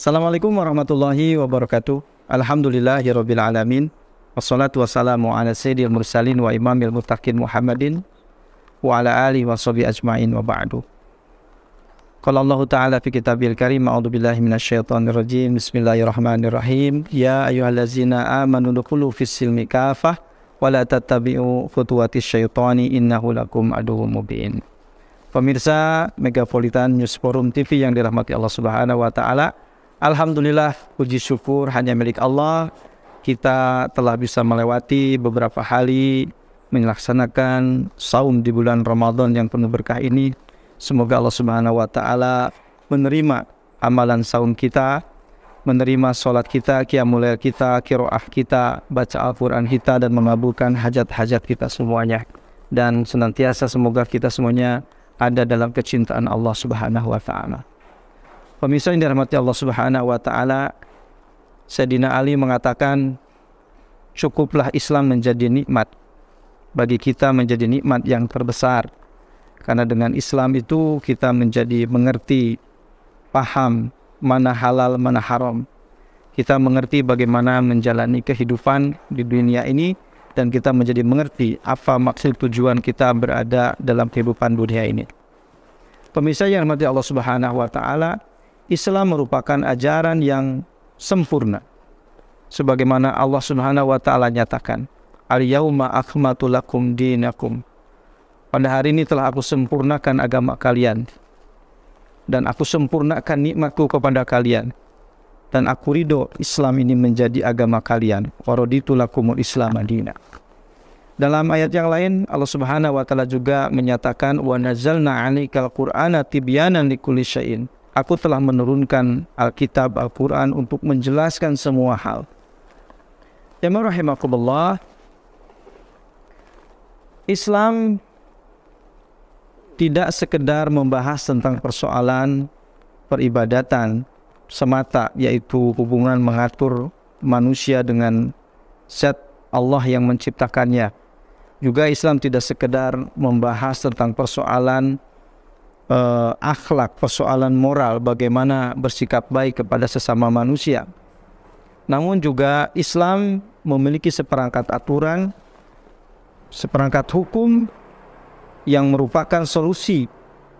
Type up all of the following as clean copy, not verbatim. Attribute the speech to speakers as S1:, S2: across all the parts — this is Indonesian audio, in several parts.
S1: Assalamualaikum warahmatullahi wabarakatuh. Alhamdulillahirabbil alamin. Wassalatu wassalamu ala sayyidil mursalin wa imamil muttaqin Muhammadin wa ala alihi washabihi ajmain wa ba'du. Qala Allah Ta'ala fi kitabil karim, a'udzu billahi minasyaitonir rajim. Bismillahirrahmanirrahim. Ya ayyuhallazina amanu dukhulu fis silmi kafah wa la tattabi'u khutuwatis syaitani innahu lakum aduwwum mubin. Pemirsa Megapolitan News Forum TV yang dirahmati Allah Subhanahu wa taala, alhamdulillah, puji syukur hanya milik Allah. Kita telah bisa melewati beberapa hari melaksanakan saum di bulan Ramadan yang penuh berkah ini. Semoga Allah Subhanahu wa taala menerima amalan saum kita, menerima sholat kita, qiyamul lail kita, qiraah kita, baca Al-Quran kita, dan mengabulkan hajat-hajat kita semuanya. Dan senantiasa semoga kita semuanya ada dalam kecintaan Allah Subhanahu wa taala. Pemirsa yang dirahmati Allah Subhanahu wa taala, Sayyidina Ali mengatakan, cukuplah Islam menjadi nikmat. Bagi kita menjadi nikmat yang terbesar. Karena dengan Islam itu kita menjadi mengerti, paham mana halal, mana haram. Kita mengerti bagaimana menjalani kehidupan di dunia ini, dan kita menjadi mengerti apa maksud tujuan kita berada dalam kehidupan dunia ini. Pemirsa yang dirahmati Allah Subhanahu wa taala, Islam merupakan ajaran yang sempurna. Sebagaimana Allah Subhanahu wa taala nyatakan, "Al-yauma akmaltu lakum dinakum." Pada hari ini telah aku sempurnakan agama kalian, dan aku sempurnakan nikmatku kepada kalian, dan aku ridho Islam ini menjadi agama kalian. Wa raditu lakumul Islam madina. Dalam ayat yang lain Allah Subhanahu wa taala juga menyatakan, wa nazzalna 'alaikal qur'ana tibyanan likulli syai'in. Aku telah menurunkan Alkitab Al-Qur'an untuk menjelaskan semua hal. Ya rahimakumullah, Islam tidak sekedar membahas tentang persoalan peribadatan semata, yaitu hubungan mengatur manusia dengan zat Allah yang menciptakannya. Juga Islam tidak sekedar membahas tentang persoalan akhlak, persoalan moral, bagaimana bersikap baik kepada sesama manusia. Namun juga Islam memiliki seperangkat aturan, seperangkat hukum yang merupakan solusi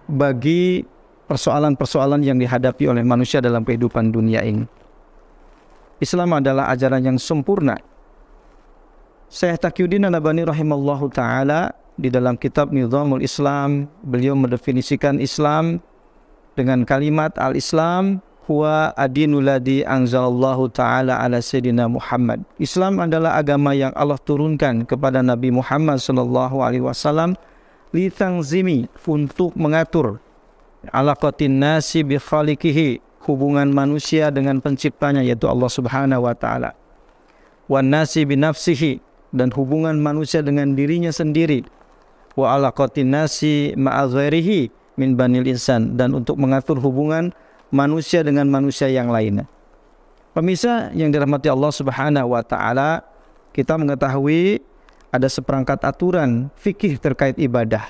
S1: bagi persoalan-persoalan yang dihadapi oleh manusia dalam kehidupan dunia ini. Islam adalah ajaran yang sempurna. Syekh Taqiyuddin An-Nabhani rahimallahu ta'ala di dalam kitab Nizamul Islam, beliau mendefinisikan Islam dengan kalimat al-Islam huwa adinul ladzi anzalallahu ta'ala ala sayyidina Muhammad. Islam adalah agama yang Allah turunkan kepada Nabi Muhammad sallallahu alaihi wasallam li tanzimi, untuk mengatur alaqatin nasi bi khaliqihi, hubungan manusia dengan penciptanya yaitu Allah Subhanahu wa taala. Wan nasi bi nafsihi, dan hubungan manusia dengan dirinya sendiri. Wa alaqatin nasi ma'a ghairihi min banil insan, dan untuk mengatur hubungan manusia dengan manusia yang lainnya. Pemirsa yang dirahmati Allah Subhanahu wa taala, kita mengetahui ada seperangkat aturan fikih terkait ibadah.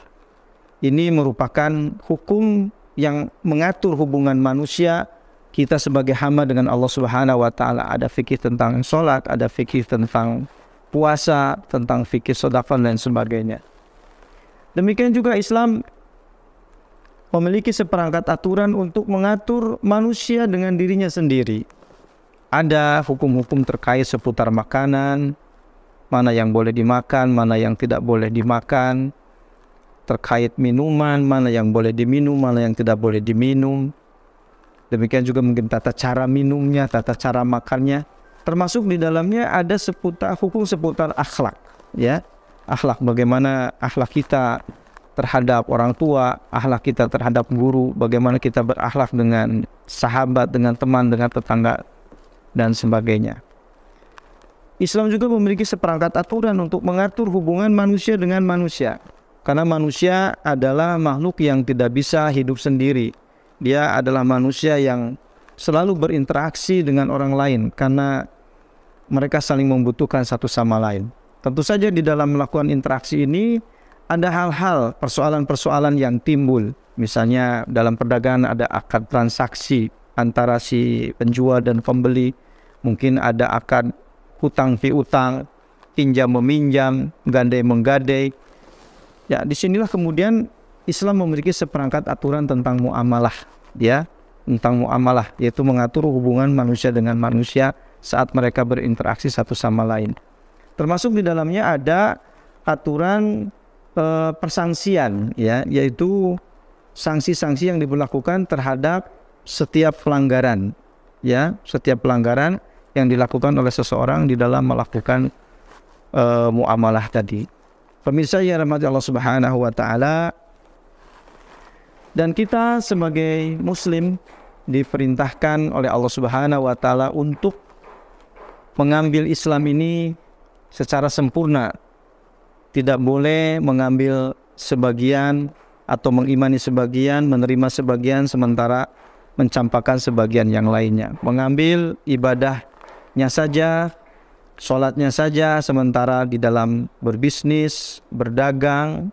S1: Ini merupakan hukum yang mengatur hubungan manusia kita sebagai hamba dengan Allah Subhanahu wa taala. Ada fikih tentang sholat, ada fikih tentang puasa, tentang fikih sedekah dan sebagainya. Demikian juga Islam memiliki seperangkat aturan untuk mengatur manusia dengan dirinya sendiri. Ada hukum-hukum terkait seputar makanan, mana yang boleh dimakan, mana yang tidak boleh dimakan, terkait minuman, mana yang boleh diminum, mana yang tidak boleh diminum. Demikian juga mungkin tata cara minumnya, tata cara makannya. Termasuk di dalamnya ada hukum seputar akhlak, ya. Akhlak, bagaimana akhlak kita terhadap orang tua, akhlak kita terhadap guru, bagaimana kita berakhlak dengan sahabat, dengan teman, dengan tetangga, dan sebagainya. Islam juga memiliki seperangkat aturan untuk mengatur hubungan manusia dengan manusia. Karena manusia adalah makhluk yang tidak bisa hidup sendiri. Dia adalah manusia yang selalu berinteraksi dengan orang lain, karena mereka saling membutuhkan satu sama lain. Tentu saja di dalam melakukan interaksi ini ada hal-hal, persoalan-persoalan yang timbul. Misalnya dalam perdagangan ada akad transaksi, antara si penjual dan pembeli. Mungkin ada akad hutang piutang, pinjam meminjam, gandai menggadai. Ya, disinilah kemudian Islam memiliki seperangkat aturan tentang muamalah, ya, tentang muamalah, yaitu mengatur hubungan manusia dengan manusia saat mereka berinteraksi satu sama lain. Termasuk di dalamnya ada aturan persangsian, ya, yaitu sanksi-sanksi yang diberlakukan terhadap setiap pelanggaran, ya, setiap pelanggaran yang dilakukan oleh seseorang di dalam melakukan muamalah tadi. Pemirsa yang dirahmati Allah Subhanahu wa taala, dan kita sebagai muslim diperintahkan oleh Allah Subhanahu wa taala untuk mengambil Islam ini secara sempurna. Tidak boleh mengambil sebagian atau mengimani sebagian, menerima sebagian sementara mencampakkan sebagian yang lainnya. Mengambil ibadahnya saja, sholatnya saja, sementara di dalam berbisnis, berdagang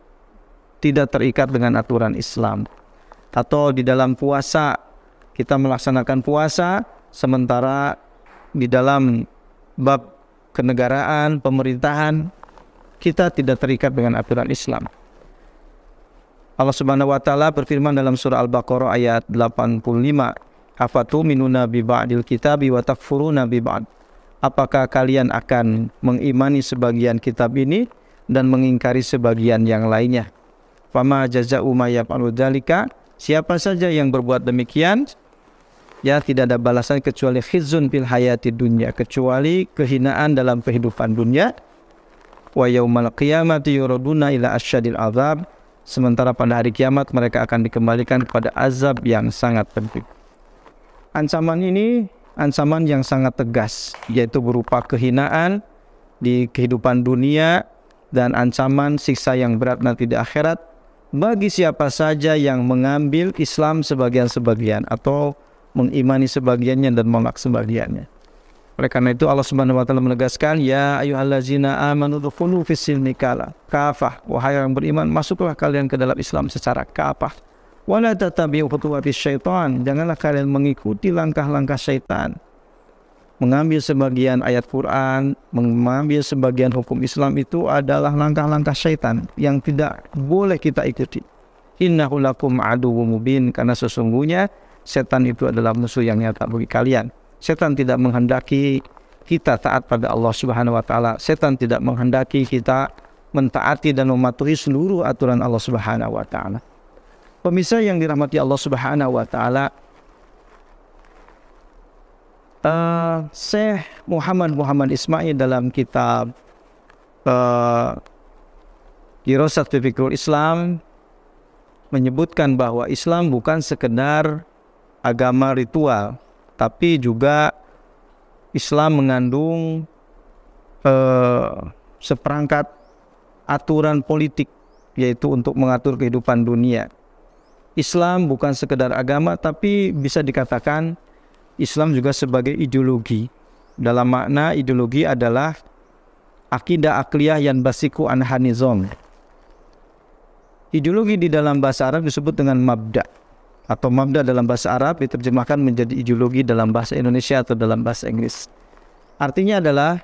S1: tidak terikat dengan aturan Islam. Atau di dalam puasa, kita melaksanakan puasa, sementara di dalam bab kenegaraan, pemerintahan, kita tidak terikat dengan aturan Islam. Allah Subhanahu wa taala berfirman dalam surah Al-Baqarah ayat 85, "Afatuminuna bi ba'dil kitabi wa takfuruna bi ba'd." Apakah kalian akan mengimani sebagian kitab ini dan mengingkari sebagian yang lainnya? Fama jazaa'u may yaf'alu dzalika, siapa saja yang berbuat demikian, ya, tidak ada balasan kecuali khizyun fil hayati dunya, kecuali kehinaan dalam kehidupan dunia. Wa yaumal qiyamati yuraduna ila asyadil azab, sementara pada hari kiamat mereka akan dikembalikan kepada azab yang sangat pedih. Ancaman ini ancaman yang sangat tegas, yaitu berupa kehinaan di kehidupan dunia dan ancaman siksa yang berat nanti di akhirat bagi siapa saja yang mengambil Islam sebagian-sebagian atau mengimani sebagiannya dan menolak sebagiannya. Oleh karena itu Allah Subhanahu wa taala menegaskan, ya ayyuhallazina amanu dkhulu fis-silmi kafah, wahai yang beriman, masuklah kalian ke dalam Islam secara kafah. Wala tattabi'u khutuwatis syaitan, janganlah kalian mengikuti langkah-langkah syaitan. Mengambil sebagian ayat Quran, mengambil sebagian hukum Islam itu adalah langkah-langkah syaitan yang tidak boleh kita ikuti. Innahu lakum aduwwum mubin, karena sesungguhnya setan itu adalah musuh yang nyata bagi kalian. Setan tidak menghendaki kita taat pada Allah Subhanahu wa taala. Setan tidak menghendaki kita mentaati dan mematuhi seluruh aturan Allah Subhanahu wa taala. Pemirsa yang dirahmati Allah Subhanahu wa taala, Syekh Muhammad Ismail dalam kitab Dirasat fi Fiqhul Islam menyebutkan bahwa Islam bukan sekedar agama ritual, tapi juga Islam mengandung seperangkat aturan politik, yaitu untuk mengatur kehidupan dunia. Islam bukan sekedar agama, tapi bisa dikatakan Islam juga sebagai ideologi. Dalam makna ideologi adalah akidah akliyah yang basiku an hanizom. Ideologi di dalam bahasa Arab disebut dengan mabda, atau mabda dalam bahasa Arab diterjemahkan menjadi ideologi dalam bahasa Indonesia atau dalam bahasa Inggris. Artinya adalah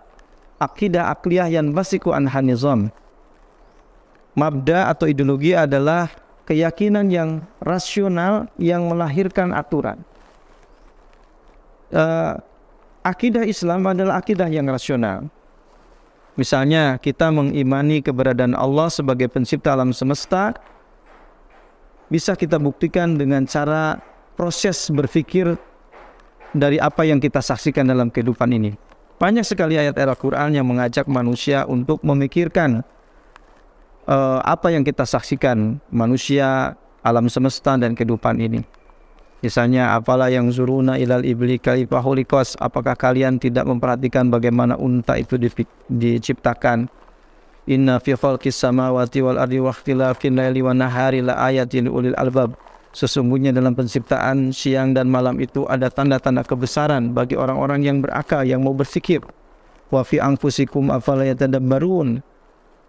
S1: akidah akliyah yang basiku an hanizom. Mabda atau ideologi adalah keyakinan yang rasional yang melahirkan aturan. Akidah Islam adalah akidah yang rasional. Misalnya kita mengimani keberadaan Allah sebagai pencipta alam semesta, bisa kita buktikan dengan cara proses berpikir dari apa yang kita saksikan dalam kehidupan ini. Banyak sekali ayat-ayat Al-Quran yang mengajak manusia untuk memikirkan apa yang kita saksikan, manusia, alam semesta, dan kehidupan ini. Misalnya, afala yang zuruna ilal ibli kaifa khuliqat, apakah kalian tidak memperhatikan bagaimana unta itu diciptakan? Inna fi khalqis samawati wal ardi wa ikhtilafil laili wan nahari la ayatin ulil albab. Sesungguhnya dalam penciptaan siang dan malam itu ada tanda-tanda kebesaran bagi orang-orang yang berakal, yang mau berfikir. Wa fi anfusikum afala yatadabbarun,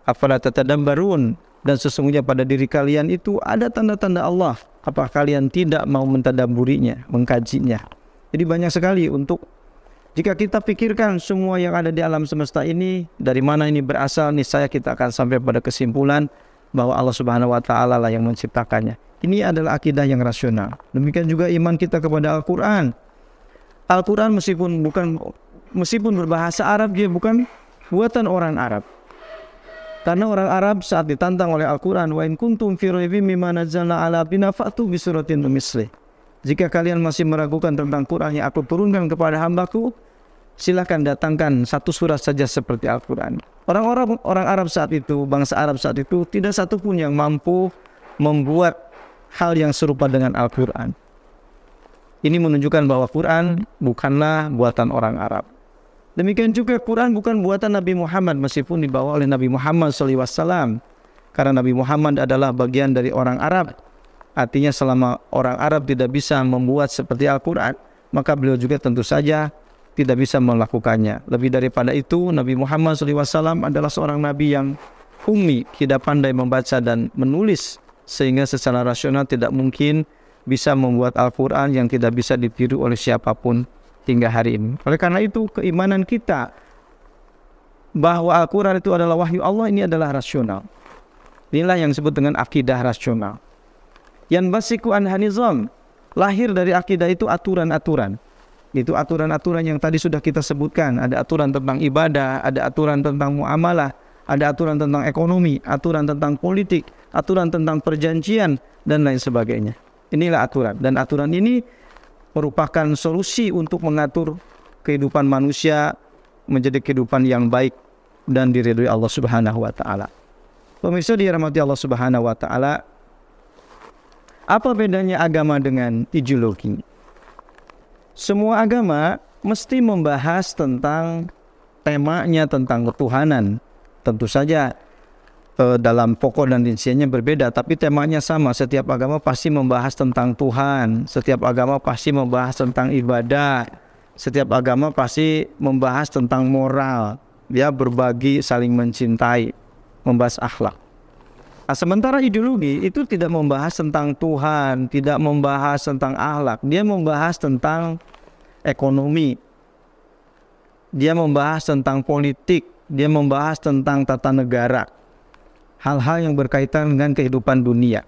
S1: afala tatadabbarun, dan sesungguhnya pada diri kalian itu ada tanda-tanda Allah, apakah kalian tidak mau mentadabburinya, mengkajinya? Jadi banyak sekali untuk jika kita pikirkan semua yang ada di alam semesta ini, dari mana ini berasal, niscaya kita akan sampai pada kesimpulan bahwa Allah Subhanahu wa taala lah yang menciptakannya. Ini adalah akidah yang rasional. Demikian juga iman kita kepada Al-Qur'an. Al-Qur'an meskipun berbahasa Arab, dia bukan buatan orang Arab. Karena orang Arab saat ditantang oleh Al-Quran, wa in kuntum fi raibin mimma nazzalna ala abdina fa'tu bi suratin mislih. Jika kalian masih meragukan tentang Quran yang aku turunkan kepada hambaku, silakan datangkan satu surat saja seperti Al-Quran. Orang Arab saat itu, bangsa Arab saat itu, tidak satupun yang mampu membuat hal yang serupa dengan Al-Quran. Ini menunjukkan bahwa Quran bukanlah buatan orang Arab. Demikian juga Quran bukan buatan Nabi Muhammad, meskipun dibawa oleh Nabi Muhammad SAW. Karena Nabi Muhammad adalah bagian dari orang Arab. Artinya selama orang Arab tidak bisa membuat seperti Al-Quran, maka beliau juga tentu saja tidak bisa melakukannya. Lebih daripada itu, Nabi Muhammad SAW adalah seorang Nabi yang ummi, tidak pandai membaca dan menulis, sehingga secara rasional tidak mungkin bisa membuat Al-Quran yang tidak bisa ditiru oleh siapapun hingga hari ini. Oleh karena itu, keimanan kita bahwa Al-Quran itu adalah wahyu Allah, ini adalah rasional. Inilah yang disebut dengan akidah rasional. Yang basiku an hanizam, lahir dari akidah itu aturan-aturan. Itu aturan-aturan yang tadi sudah kita sebutkan. Ada aturan tentang ibadah, ada aturan tentang muamalah, ada aturan tentang ekonomi, aturan tentang politik, aturan tentang perjanjian, dan lain sebagainya. Inilah aturan. Dan aturan ini merupakan solusi untuk mengatur kehidupan manusia menjadi kehidupan yang baik dan diridhoi Allah Subhanahu wa taala. Pemirsa dirahmati Allah Subhanahu wa taala, apa bedanya agama dengan ideologi? Semua agama mesti membahas tentang temanya tentang ketuhanan. Tentu saja dalam pokok dan rinciannya berbeda, tapi temanya sama. Setiap agama pasti membahas tentang Tuhan. Setiap agama pasti membahas tentang ibadah. Setiap agama pasti membahas tentang moral. Dia berbagi, saling mencintai, membahas akhlak. Nah, sementara ideologi itu tidak membahas tentang Tuhan, tidak membahas tentang akhlak. Dia membahas tentang ekonomi. Dia membahas tentang politik. Dia membahas tentang tata negara. Hal-hal yang berkaitan dengan kehidupan dunia.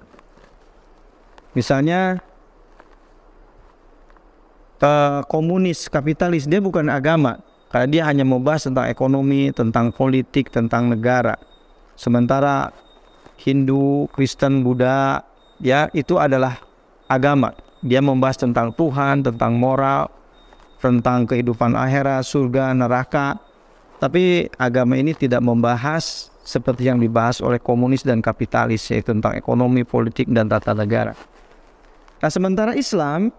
S1: Misalnya komunis, kapitalis, dia bukan agama. Karena dia hanya membahas tentang ekonomi, tentang politik, tentang negara. Sementara Hindu, Kristen, Buddha, ya itu adalah agama. Dia membahas tentang Tuhan, tentang moral, tentang kehidupan akhirat, surga, neraka. Tapi agama ini tidak membahas seperti yang dibahas oleh komunis dan kapitalis, yaitu tentang ekonomi, politik, dan tata negara. Nah, sementara Islam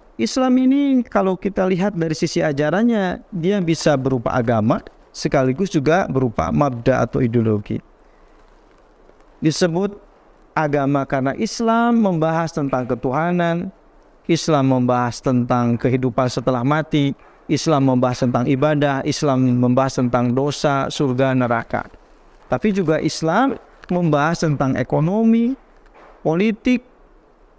S1: ini kalau kita lihat dari sisi ajarannya, dia bisa berupa agama, sekaligus juga berupa mabda atau ideologi. Disebut agama karena Islam membahas tentang ketuhanan, Islam membahas tentang kehidupan setelah mati, Islam membahas tentang ibadah, Islam membahas tentang dosa, surga, neraka. Tapi juga Islam membahas tentang ekonomi, politik,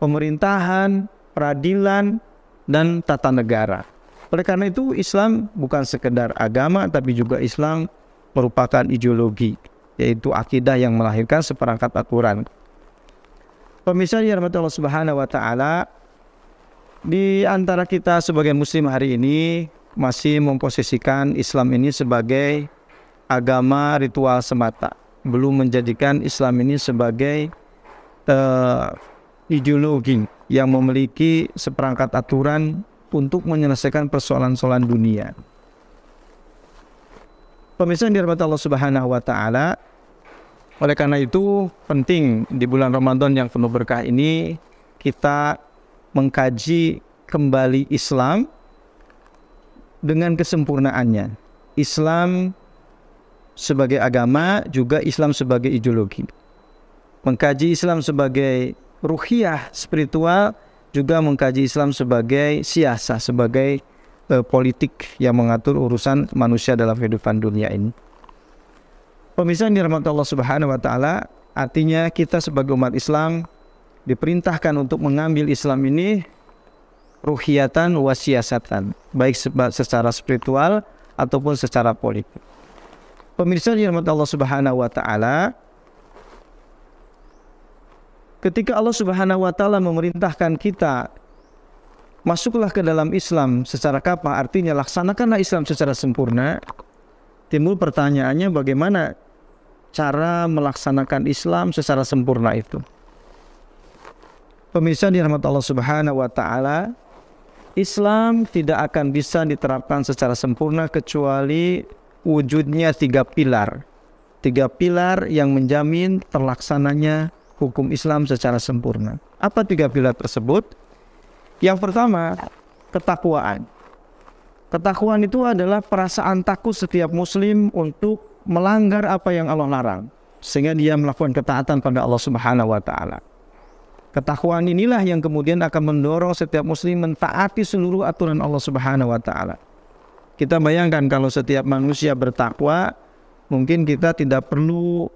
S1: pemerintahan, peradilan, dan tata negara. Oleh karena itu Islam bukan sekedar agama, tapi juga Islam merupakan ideologi, yaitu akidah yang melahirkan seperangkat aturan. Pemirsa dirahmati Allah Subhanahu wa taala, di antara kita sebagai muslim hari ini masih memposisikan Islam ini sebagai agama ritual semata, belum menjadikan Islam ini sebagai ideologi yang memiliki seperangkat aturan untuk menyelesaikan persoalan-persoalan dunia. Pemirsa yang dirahmati Allah Subhanahu wa taala, oleh karena itu penting di bulan Ramadan yang penuh berkah ini kita mengkaji kembali Islam dengan kesempurnaannya. Islam sebagai agama, juga Islam sebagai ideologi. Mengkaji Islam sebagai ruhiyah spiritual, juga mengkaji Islam sebagai siasah, sebagai politik yang mengatur urusan manusia dalam kehidupan dunia ini. Pemirsa yang dirahmati Allah Subhanahu wa taala, artinya kita sebagai umat Islam diperintahkan untuk mengambil Islam ini ruhiyatan wa siyasatan, baik secara spiritual ataupun secara politik. Pemirsa dirahmati Allah Subhanahu wa taala, ketika Allah Subhanahu wa taala memerintahkan kita masuklah ke dalam Islam secara kafah, artinya laksanakanlah Islam secara sempurna, timbul pertanyaannya bagaimana cara melaksanakan Islam secara sempurna itu. Pemirsa dirahmati Allah Subhanahu wa taala, Islam tidak akan bisa diterapkan secara sempurna kecuali wujudnya 3 pilar. 3 pilar yang menjamin terlaksananya hukum Islam secara sempurna. Apa 3 pilar tersebut? Yang pertama, ketakwaan. Ketakwaan itu adalah perasaan takut setiap muslim untuk melanggar apa yang Allah larang, sehingga dia melakukan ketaatan pada Allah Subhanahu wa taala. Ketakwaan inilah yang kemudian akan mendorong setiap muslim mentaati seluruh aturan Allah Subhanahu wa taala. Kita bayangkan kalau setiap manusia bertakwa, mungkin kita tidak perlu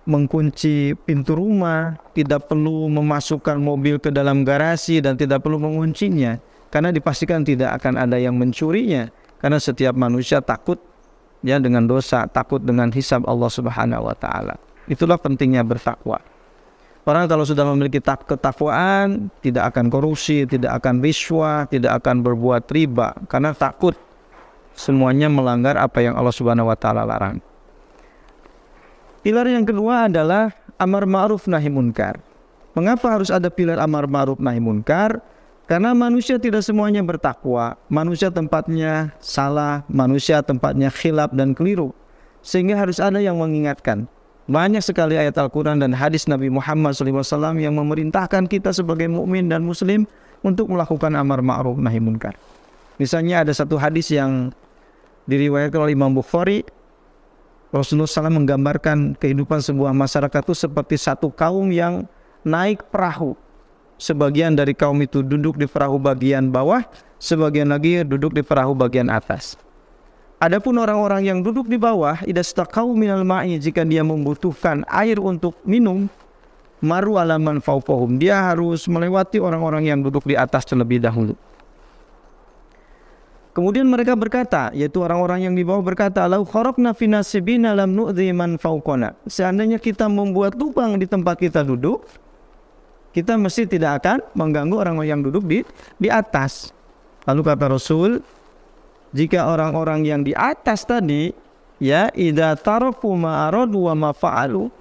S1: mengunci pintu rumah, tidak perlu memasukkan mobil ke dalam garasi dan tidak perlu menguncinya, karena dipastikan tidak akan ada yang mencurinya, karena setiap manusia takut ya dengan dosa, takut dengan hisab Allah Subhanahu wa taala. Itulah pentingnya bertakwa. Orang kalau sudah memiliki ketakwaan, tidak akan korupsi, tidak akan riswah, tidak akan berbuat riba, karena takut semuanya melanggar apa yang Allah Subhanahu wa taala larang. Pilar yang kedua adalah amar ma'ruf nahi munkar. Mengapa harus ada pilar amar ma'ruf nahi munkar? Karena manusia tidak semuanya bertakwa, manusia tempatnya salah, manusia tempatnya khilaf dan keliru, sehingga harus ada yang mengingatkan. Banyak sekali ayat Al-Quran dan hadis Nabi Muhammad SAW yang memerintahkan kita sebagai mukmin dan muslim untuk melakukan amar ma'ruf nahi munkar. Misalnya ada satu hadis yang diriwayatkan oleh Imam Bukhari, Rasulullah SAW menggambarkan kehidupan sebuah masyarakat itu seperti satu kaum yang naik perahu. Sebagian dari kaum itu duduk di perahu bagian bawah, sebagian lagi duduk di perahu bagian atas. Adapun orang-orang yang duduk di bawah, idza staqau minal ma'i, jika dia membutuhkan air untuk minum, maru ala man fawqahum, dia harus melewati orang-orang yang duduk di atas terlebih dahulu. Kemudian mereka berkata, yaitu orang-orang yang di bawah berkata, lau kharaqna fi nasibina lam nu'dhi man fawqana. Seandainya kita membuat lubang di tempat kita duduk, kita mesti tidak akan mengganggu orang yang duduk di atas. Lalu kata Rasul, jika orang-orang yang di atas tadi, ya, idza taraku ma aradu wa ma fa'alu,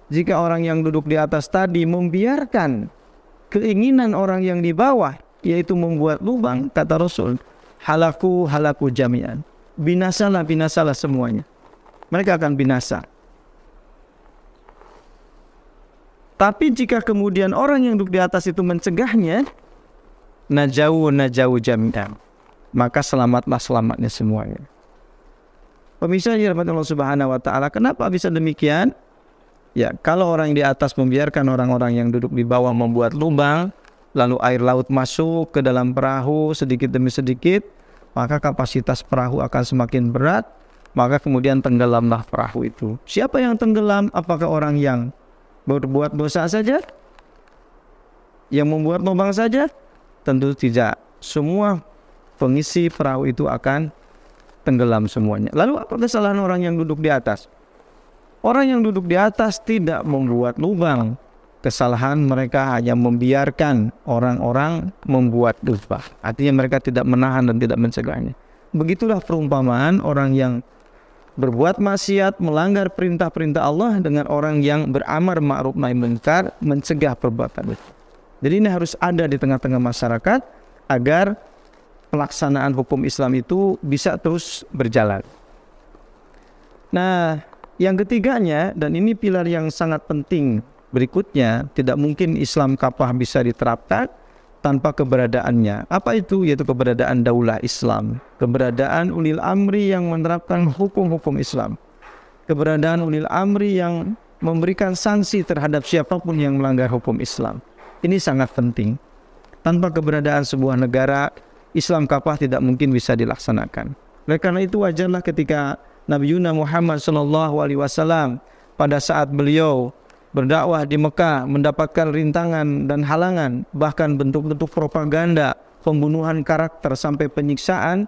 S1: jika orang yang duduk di atas tadi membiarkan keinginan orang yang di bawah, yaitu membuat lubang, kata Rasul, halaku jami'an, binasalah semuanya, mereka akan binasa. Tapi jika kemudian orang yang duduk di atas itu mencegahnya, najau jami'an, maka selamatnya semuanya. Pemirsa dirahmati Allah Subhanahu wa taala, kenapa bisa demikian? Ya, kalau orang yang di atas membiarkan orang-orang yang duduk di bawah membuat lubang, lalu air laut masuk ke dalam perahu sedikit demi sedikit, maka kapasitas perahu akan semakin berat, maka kemudian tenggelamlah perahu itu. Siapa yang tenggelam? Apakah orang yang berbuat dosa saja? Yang membuat lubang saja? Tentu tidak. Semua pengisi perahu itu akan tenggelam semuanya. Lalu apa kesalahan orang yang duduk di atas? Orang yang duduk di atas tidak membuat lubang. Kesalahan mereka hanya membiarkan orang-orang membuat lubang. Artinya mereka tidak menahan dan tidak mencegahnya. Begitulah perumpamaan orang yang berbuat maksiat, melanggar perintah-perintah Allah dengan orang yang beramar ma'ruf nahi munkar, mencegah perbuatan itu. Jadi ini harus ada di tengah-tengah masyarakat agar pelaksanaan hukum Islam itu bisa terus berjalan. Nah, yang ketiganya, dan ini pilar yang sangat penting berikutnya, tidak mungkin Islam kafah bisa diterapkan tanpa keberadaannya. Apa itu? Yaitu keberadaan daulah Islam, keberadaan ulil amri yang menerapkan hukum-hukum Islam, keberadaan ulil amri yang memberikan sanksi terhadap siapapun yang melanggar hukum Islam. Ini sangat penting. Tanpa keberadaan sebuah negara, Islam kafah tidak mungkin bisa dilaksanakan. Oleh karena itu wajarlah ketika Nabi Muhammad SAW pada saat beliau berdakwah di Mekah mendapatkan rintangan dan halangan, bahkan bentuk-bentuk propaganda, pembunuhan karakter sampai penyiksaan,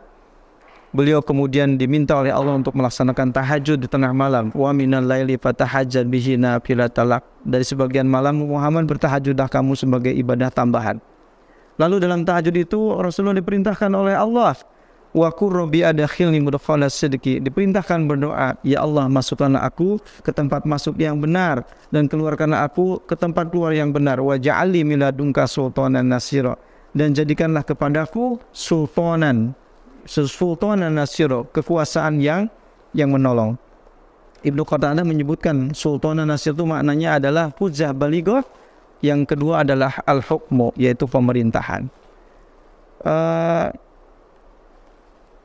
S1: beliau kemudian diminta oleh Allah untuk melaksanakan tahajud di tengah malam. Wa minal laili fatahajjad bihi nafilatalak. Dari sebagian malam Muhammad bertahajudlah kamu sebagai ibadah tambahan. Lalu dalam tahajud itu Rasulullah diperintahkan oleh Allah, wa qur rabbi adkhilni mudkhala sidqi, diperintahkan berdoa, ya Allah masukkanlah aku ke tempat masuk yang benar dan keluarkanlah aku ke tempat keluar yang benar, wa ja'alni min ladunka sultanan nasira, dan jadikanlah kepadaku sultanan nasira, kekuasaan yang menolong. Ibnu Qatadah menyebutkan sultanan nasir itu maknanya adalah hujjah balighah, yang kedua adalah al-hukmu, yaitu pemerintahan.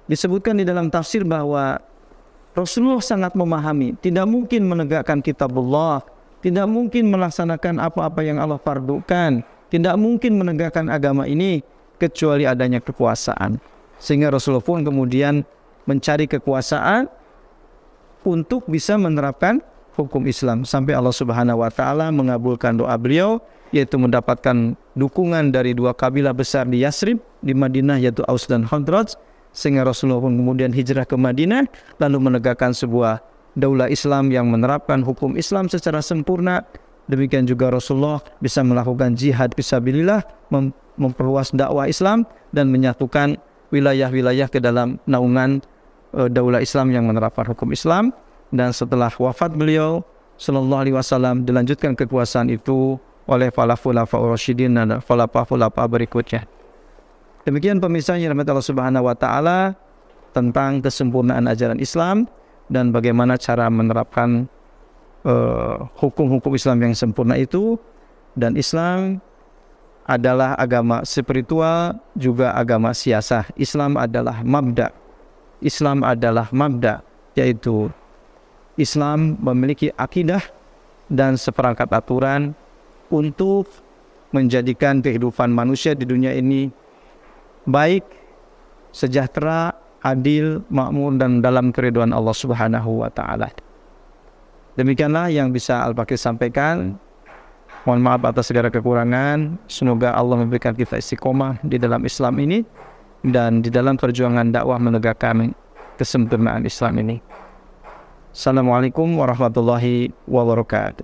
S1: Disebutkan di dalam tafsir bahwa Rasulullah sangat memahami tidak mungkin menegakkan kitabullah, tidak mungkin melaksanakan apa-apa yang Allah fardukan, tidak mungkin menegakkan agama ini kecuali adanya kekuasaan. Sehingga Rasulullah pun kemudian mencari kekuasaan untuk bisa menerapkan hukum Islam, sampai Allah Subhanahu wa taala mengabulkan doa beliau, yaitu mendapatkan dukungan dari dua kabilah besar di Yasrib, di Madinah, yaitu Aus dan Khadraj. Sehingga Rasulullah pun kemudian hijrah ke Madinah, lalu menegakkan sebuah daulah Islam yang menerapkan hukum Islam secara sempurna. Demikian juga Rasulullah bisa melakukan jihad fisabilillah, memperluas dakwah Islam dan menyatukan wilayah-wilayah ke dalam naungan daulah Islam yang menerapkan hukum Islam. Dan setelah wafat beliau sallallahu alaihi wasallam, dilanjutkan kekuasaan itu oleh para khulafaur rasyidin dan khulafa berikutnya. Demikian pemirsa yang dirahmati Allah Subhanahu wa taala tentang kesempurnaan ajaran Islam dan bagaimana cara menerapkan hukum-hukum Islam yang sempurna itu. Dan Islam adalah agama spiritual, juga agama siasah. Islam adalah mabda. Islam adalah mabda, yaitu Islam memiliki akidah dan seperangkat aturan untuk menjadikan kehidupan manusia di dunia ini baik, sejahtera, adil, makmur, dan dalam keridhaan Allah Subhanahu wa taala. Demikianlah yang bisa Al-Baqir sampaikan. Mohon maaf atas segala kekurangan. Semoga Allah memberikan kita istiqomah di dalam Islam ini dan di dalam perjuangan dakwah menegakkan kesempurnaan Islam ini. Assalamualaikum warahmatullahi wabarakatuh.